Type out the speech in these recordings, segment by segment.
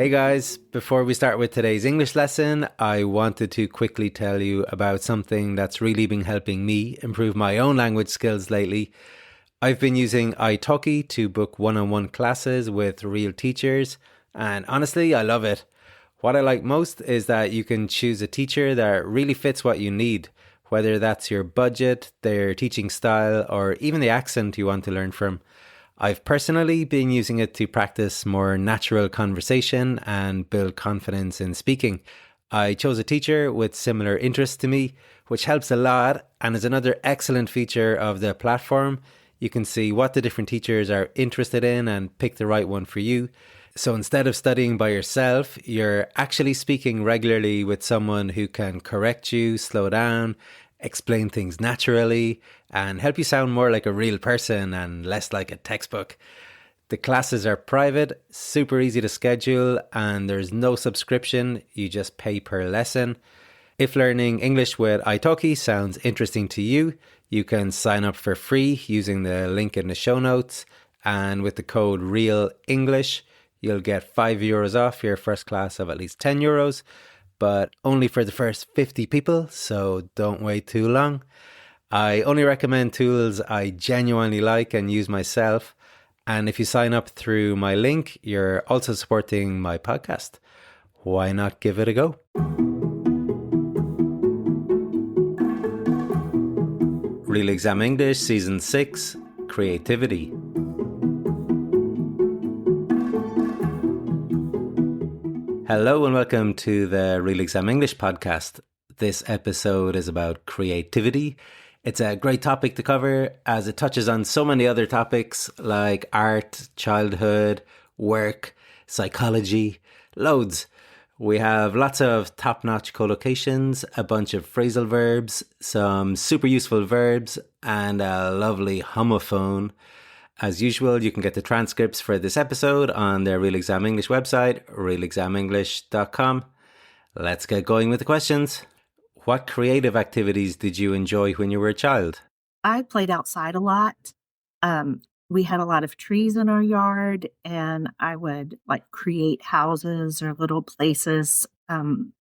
Hey guys, before we start with today's English lesson, I wanted to quickly tell you about something that's really been helping me improve my own language skills lately. I've been using italki to book one-on-one classes with real teachers, and honestly, I love it. What I like most is that you can choose a teacher that really fits what you need, whether that's your budget, their teaching style, or even the accent you want to learn from. I've personally been using it to practice more natural conversation and build confidence in speaking. I chose a teacher with similar interests to me, which helps a lot and is another excellent feature of the platform. You can see what the different teachers are interested in and pick the right one for you. So instead of studying by yourself, you're actually speaking regularly with someone who can correct you, slow down, explain things naturally, and help you sound more like a real person and less like a textbook. The classes are private, super easy to schedule, and there's no subscription. You just pay per lesson. If learning English with italki sounds interesting to you, you can sign up for free using the link in the show notes. And with the code REALEnglish, you'll get €5 off your first class of at least €10, but only for the first 50 people, so don't wait too long. I only recommend tools I genuinely like and use myself. And if you sign up through my link, you're also supporting my podcast. Why not give it a go? Real Exam English Season 6, Creativity. Hello and welcome to the Real Exam English podcast. This episode is about creativity. It's a great topic to cover as it touches on so many other topics like art, childhood, work, psychology, loads. We have lots of top-notch collocations, a bunch of phrasal verbs, some super useful verbs, and a lovely homophone. As usual, you can get the transcripts for this episode on the Real Exam English website, realexamenglish.com. Let's get going with the questions. What creative activities did you enjoy when you were a child? I played outside a lot. We had a lot of trees in our yard, and I would create houses or little places in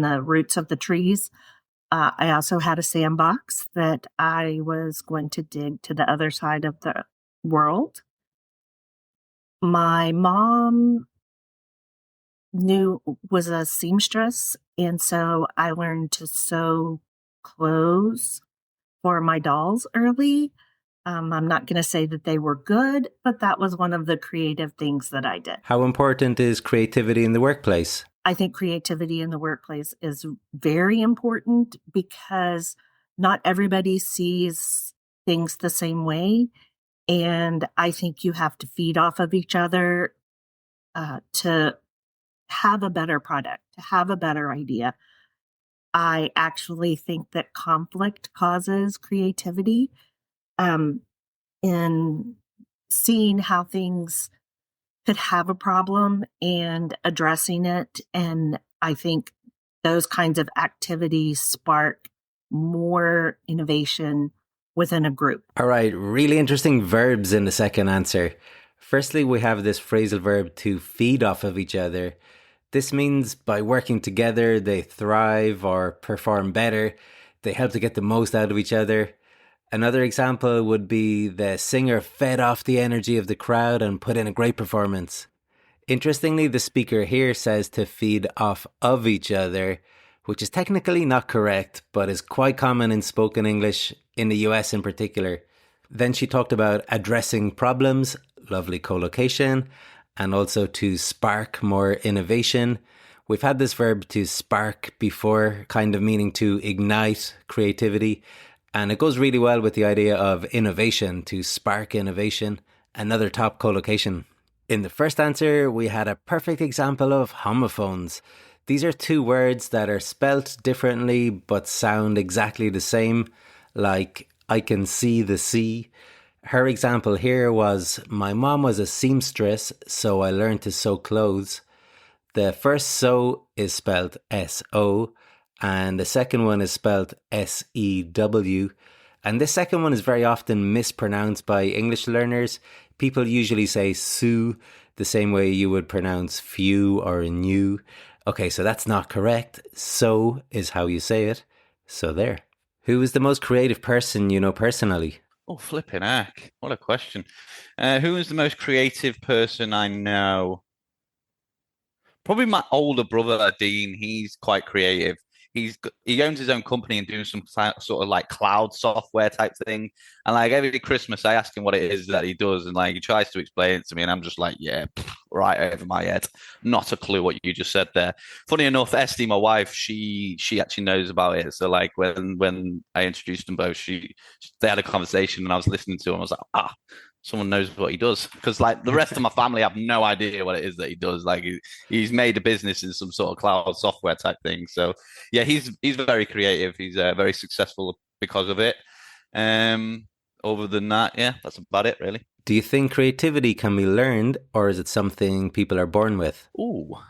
the roots of the trees. I also had a sandbox that I was going to dig to the other side of the world. My mom was a seamstress, and so I learned to sew clothes for my dolls early. I'm not going to say that they were good, but that was one of the creative things that I did. How important is creativity in the workplace? I think creativity in the workplace is very important because not everybody sees things the same way. And I think you have to feed off of each other to have a better product, to have a better idea. I actually think that conflict causes creativity. In seeing how things could have a problem and addressing it. And I think those kinds of activities spark more innovation within a group. All right, really interesting verbs in the second answer. Firstly, we have this phrasal verb to feed off of each other. This means by working together, they thrive or perform better. They help to get the most out of each other. Another example would be the singer fed off the energy of the crowd and put in a great performance. Interestingly, the speaker here says to feed off of each other, which is technically not correct, but is quite common in spoken English, in the US in particular. Then she talked about addressing problems, lovely collocation, and also to spark more innovation. We've had this verb to spark before, kind of meaning to ignite creativity. And it goes really well with the idea of innovation, to spark innovation. Another top collocation. In the first answer, we had a perfect example of homophones. These are two words that are spelt differently but sound exactly the same, like I can see the sea. Her example here was, my mom was a seamstress, so I learned to sew clothes. The first sew is spelt S-O, and the second one is spelt S-E-W. And this second one is very often mispronounced by English learners. People usually say Sue. the same way you would pronounce few or new. Okay, so that's not correct. So is how you say it. So there. Who is the most creative person you know personally? Oh, flipping heck. What a question. Who is the most creative person I know? Probably my older brother, Dean. He's quite creative. He owns his own company and doing some sort of like cloud software type thing. And like every Christmas, I ask him what it is that he does, and like he tries to explain it to me, and I'm just like, yeah, right over my head. Not a clue what you just said there. Funny enough, Esty, my wife, she actually knows about it. So like when I introduced them both, they had a conversation, and I was listening to him. I was like, someone knows what he does, because like the rest of my family have no idea what it is that he does. Like he's made a business in some sort of cloud software type thing. So yeah, he's very creative. He's very successful because of it. Other than that, yeah, that's about it really. Do you think creativity can be learned, or is it something people are born with? Oh,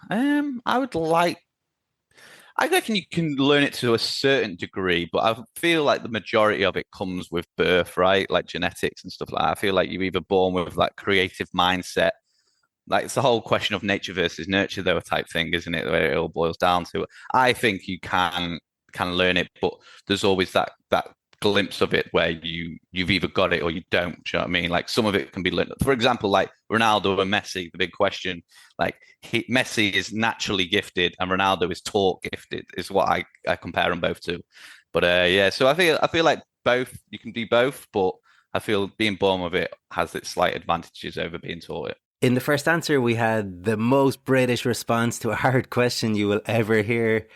I reckon you can learn it to a certain degree, but I feel like the majority of it comes with birth, right? Like genetics and stuff like that. I feel like you're either born with that creative mindset. Like it's the whole question of nature versus nurture, though, type thing, isn't it? Where it all boils down to. I think you can learn it, but there's always that glimpse of it where you've either got it or you don't. Do you know what I mean? Like some of it can be learned. For example, like Ronaldo and Messi, the big question. Like Messi is naturally gifted and Ronaldo is taught gifted, is what I compare them both to. But yeah, so I feel like both you can do both, but I feel being born with it has its slight advantages over being taught it. In the first answer, we had the most British response to a hard question you will ever hear.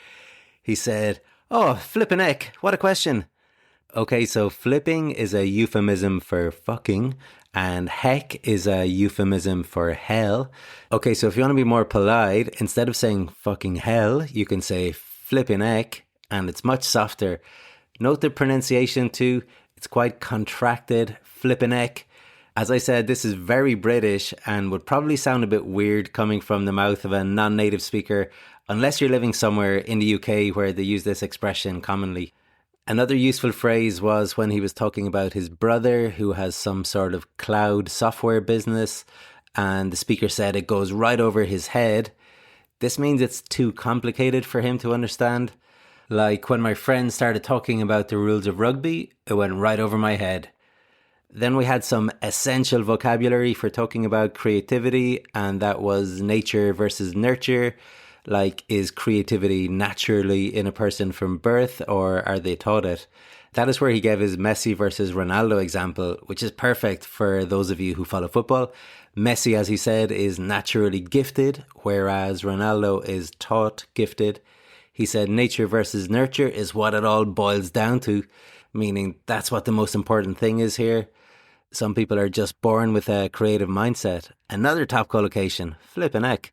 He said, "Oh, flippin' heck, what a question." Okay, so flipping is a euphemism for fucking, and heck is a euphemism for hell. Okay, so if you want to be more polite, instead of saying fucking hell, you can say flipping heck, and it's much softer. Note the pronunciation too, it's quite contracted, flipping heck. As I said, this is very British and would probably sound a bit weird coming from the mouth of a non-native speaker, unless you're living somewhere in the UK where they use this expression commonly. Another useful phrase was when he was talking about his brother who has some sort of cloud software business, and the speaker said it goes right over his head. This means it's too complicated for him to understand. Like when my friend started talking about the rules of rugby, it went right over my head. Then we had some essential vocabulary for talking about creativity, and that was nature versus nurture. Like, is creativity naturally in a person from birth, or are they taught it? That is where he gave his Messi versus Ronaldo example, which is perfect for those of you who follow football. Messi, as he said, is naturally gifted, whereas Ronaldo is taught gifted. He said nature versus nurture is what it all boils down to, meaning that's what the most important thing is here. Some people are just born with a creative mindset. Another top collocation, flippin' heck.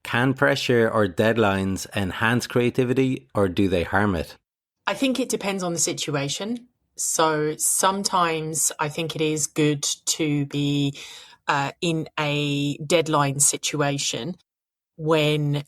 Can pressure or deadlines enhance creativity, or do they harm it? I think it depends on the situation. So sometimes I think it is good to be in a deadline situation when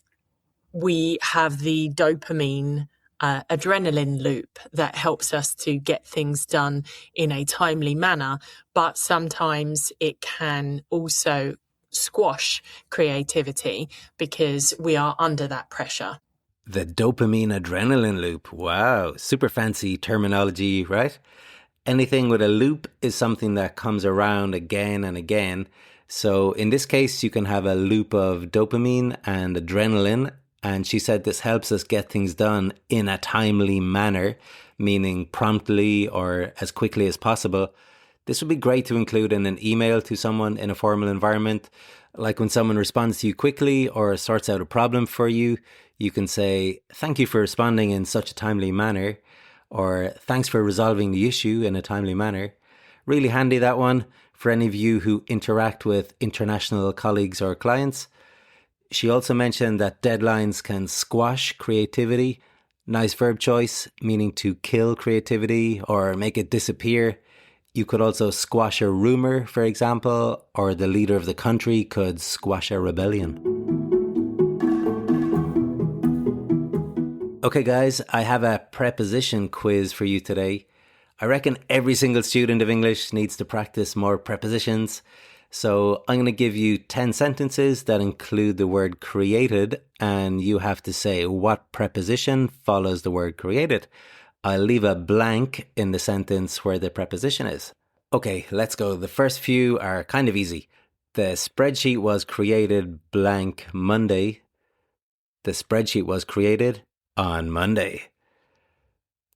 we have the dopamine adrenaline loop that helps us to get things done in a timely manner. But sometimes it can also squash creativity because we are under that pressure. The dopamine adrenaline loop. Wow, super fancy terminology, right? Anything with a loop is something that comes around again and again. So in this case, you can have a loop of dopamine and adrenaline. And she said this helps us get things done in a timely manner, meaning promptly or as quickly as possible. This would be great to include in an email to someone in a formal environment. Like when someone responds to you quickly or sorts out a problem for you, you can say, "Thank you for responding in such a timely manner," or "Thanks for resolving the issue in a timely manner." Really handy, that one, for any of you who interact with international colleagues or clients. She also mentioned that deadlines can squash creativity. Nice verb choice, meaning to kill creativity or make it disappear. You could also squash a rumor, for example, or the leader of the country could squash a rebellion. Okay, guys, I have a preposition quiz for you today. I reckon every single student of English needs to practice more prepositions. So I'm going to give you 10 sentences that include the word created, and you have to say what preposition follows the word created. I'll leave a blank in the sentence where the preposition is. Okay, let's go. The first few are kind of easy. The spreadsheet was created blank Monday. The spreadsheet was created on Monday.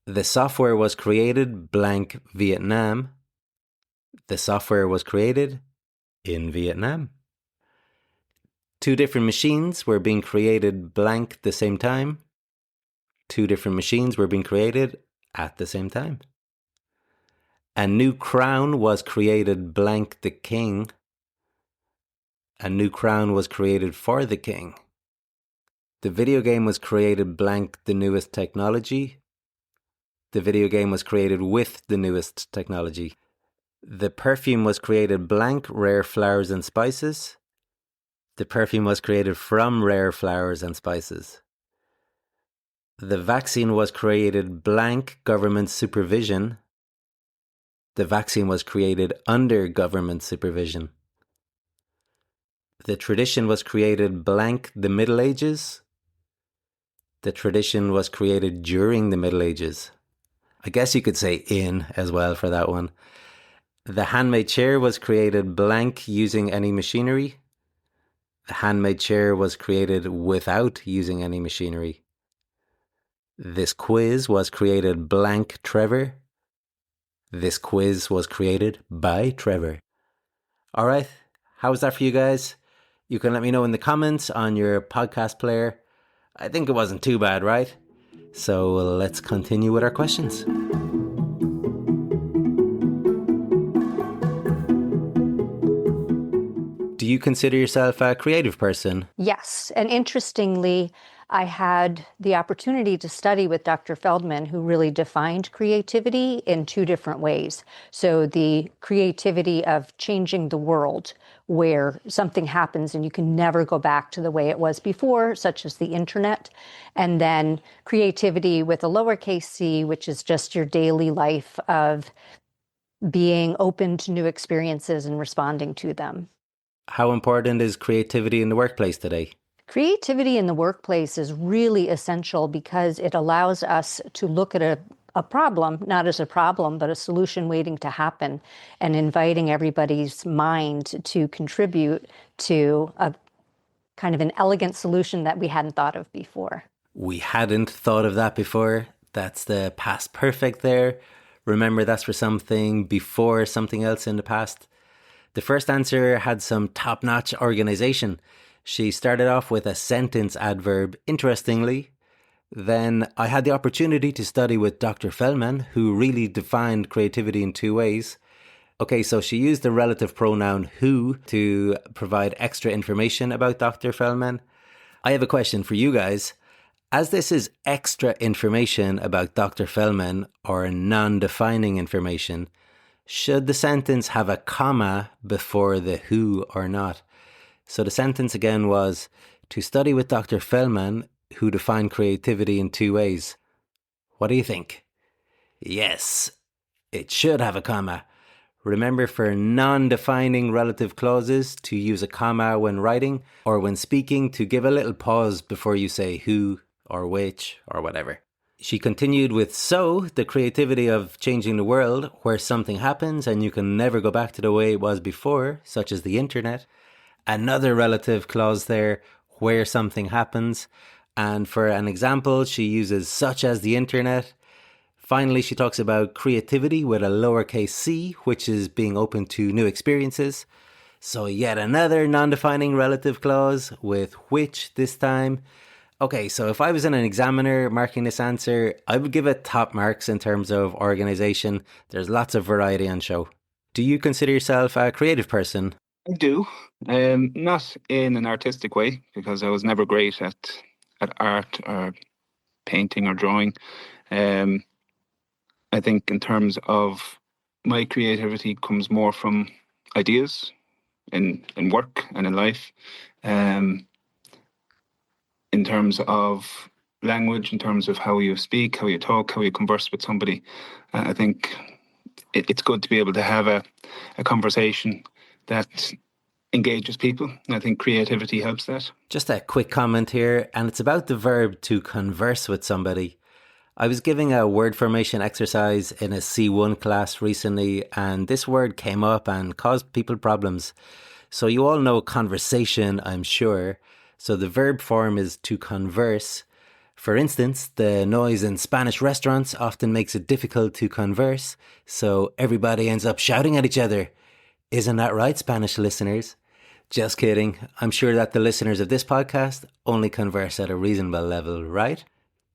The software was created blank Vietnam. The software was created in Vietnam. Two different machines were being created blank the same time. Two different machines were being created at the same time. A new crown was created blank the king. A new crown was created for the king. The video game was created blank the newest technology. The video game was created with the newest technology. The perfume was created blank rare flowers and spices. The perfume was created from rare flowers and spices. The vaccine was created blank government supervision. The vaccine was created under government supervision. The tradition was created blank the Middle Ages. The tradition was created during the Middle Ages. I guess you could say in as well for that one. The handmade chair was created blank using any machinery. The handmade chair was created without using any machinery. This quiz was created blank Trevor. This quiz was created by Trevor. All right, how was that for you guys? You can let me know in the comments on your podcast player. I think it wasn't too bad, right? So let's continue with our questions. Do you consider yourself a creative person? Yes. And interestingly, I had the opportunity to study with Dr. Feldman, who really defined creativity in two different ways. So the creativity of changing the world, where something happens and you can never go back to the way it was before, such as the internet. And then creativity with a lowercase c, which is just your daily life of being open to new experiences and responding to them. How important is creativity in the workplace today? Creativity in the workplace is really essential because it allows us to look at a problem, not as a problem, but a solution waiting to happen, and inviting everybody's mind to contribute to a kind of an elegant solution that we hadn't thought of before. We hadn't thought of that before. That's the past perfect there. Remember, that's for something before something else in the past. The first answer had some top-notch organization. She started off with a sentence adverb, interestingly. Then I had the opportunity to study with Dr. Feldman, who really defined creativity in two ways. Okay, so she used the relative pronoun who to provide extra information about Dr. Feldman. I have a question for you guys. As this is extra information about Dr. Feldman or non-defining information, should the sentence have a comma before the who or not? So the sentence again was, to study with Dr. Feldman, who defined creativity in two ways. What do you think? Yes, it should have a comma. Remember, for non-defining relative clauses, to use a comma when writing or when speaking, to give a little pause before you say who or which or whatever. She continued with, so, the creativity of changing the world, where something happens and you can never go back to the way it was before, such as the internet. Another relative clause there, where something happens. And for an example, she uses such as the internet. Finally, she talks about creativity with a lowercase c, which is being open to new experiences. So yet another non-defining relative clause with which this time. Okay, so if I was an examiner marking this answer, I would give it top marks in terms of organization. There's lots of variety on show. Do you consider yourself a creative person? I do. Not in an artistic way, because I was never great at art or painting or drawing. I think in terms of my creativity comes more from ideas in work and in life. In terms of language, in terms of how you speak, how you talk, how you converse with somebody. I think it's good to be able to have a conversation that engages people. I think creativity helps that. Just a quick comment here, and it's about the verb to converse with somebody. I was giving a word formation exercise in a C1 class recently, and this word came up and caused people problems. So you all know conversation, I'm sure. So the verb form is to converse. For instance, the noise in Spanish restaurants often makes it difficult to converse, so everybody ends up shouting at each other. Isn't that right, Spanish listeners? Just kidding. I'm sure that the listeners of this podcast only converse at a reasonable level, right?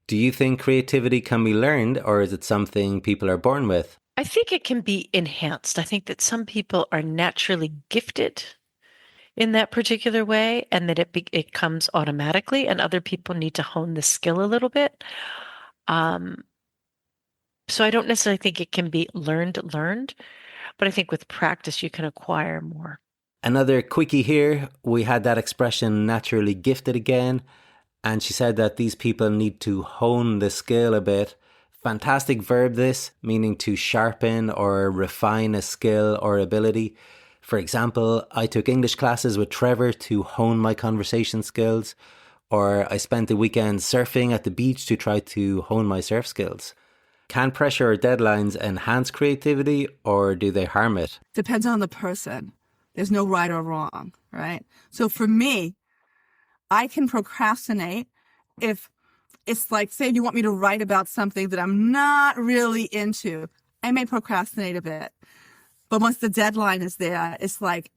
Do you think creativity can be learned, or is it something people are born with? I think it can be enhanced. I think that some people are naturally gifted in that particular way, and that it comes automatically, and other people need to hone the skill a little bit. So I don't necessarily think it can be learned, but I think with practice you can acquire more. Another quickie here. We had that expression naturally gifted again, and she said that these people need to hone the skill a bit. Fantastic verb this, meaning to sharpen or refine a skill or ability. For example, I took English classes with Trevor to hone my conversation skills, or I spent the weekend surfing at the beach to try to hone my surf skills. Can pressure or deadlines enhance creativity, or do they harm it? Depends on the person. There's no right or wrong, right? So for me, I can procrastinate if it's like, say you want me to write about something that I'm not really into. I may procrastinate a bit. But once the deadline is there, it's like,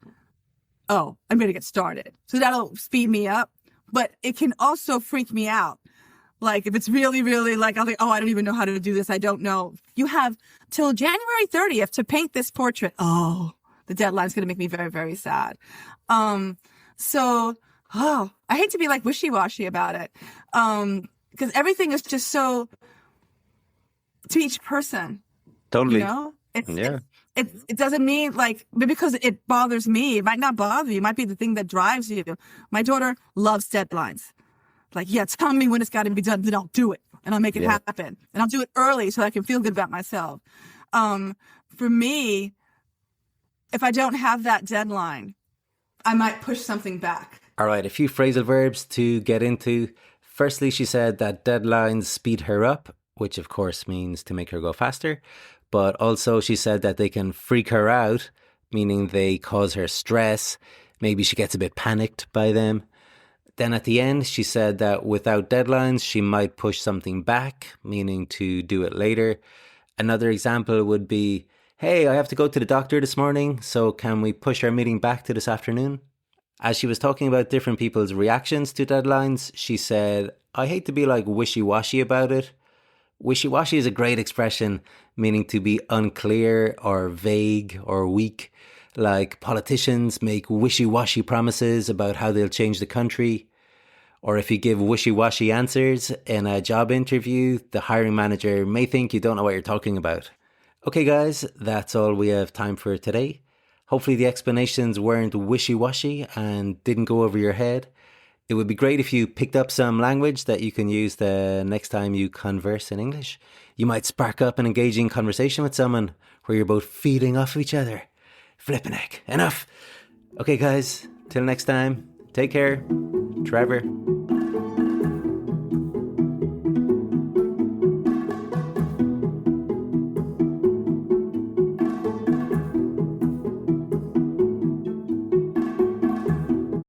oh, I'm going to get started. So that'll speed me up. But it can also freak me out. Like if it's really, really like, I'll think, oh, I don't even know how to do this. I don't know. You have till January 30th to paint this portrait. Oh, the deadline's going to make me very, very sad. I hate to be like wishy-washy about it. Because everything is just so to each person. Totally. You know? It doesn't mean like, because it bothers me, it might not bother you. It might be the thing that drives you. My daughter loves deadlines. Like, yeah, tell me when it's got to be done, then I'll do it. And I'll make it happen. And I'll do it early so I can feel good about myself. For me, if I don't have that deadline, I might push something back. All right, a few phrasal verbs to get into. Firstly, she said that deadlines speed her up, which of course means to make her go faster. But also she said that they can freak her out, meaning they cause her stress. Maybe she gets a bit panicked by them. Then at the end, she said that without deadlines, she might push something back, meaning to do it later. Another example would be, hey, I have to go to the doctor this morning, so can we push our meeting back to this afternoon? As she was talking about different people's reactions to deadlines, she said, I hate to be like wishy-washy about it. Wishy-washy is a great expression, meaning to be unclear or vague or weak. Like politicians make wishy-washy promises about how they'll change the country. Or if you give wishy-washy answers in a job interview, the hiring manager may think you don't know what you're talking about. Okay guys, that's all we have time for today. Hopefully the explanations weren't wishy-washy and didn't go over your head. It would be great if you picked up some language that you can use the next time you converse in English. You might spark up an engaging conversation with someone where you're both feeding off of each other. Flippin' heck. Enough. Okay, guys. Till next time. Take care. Trevor.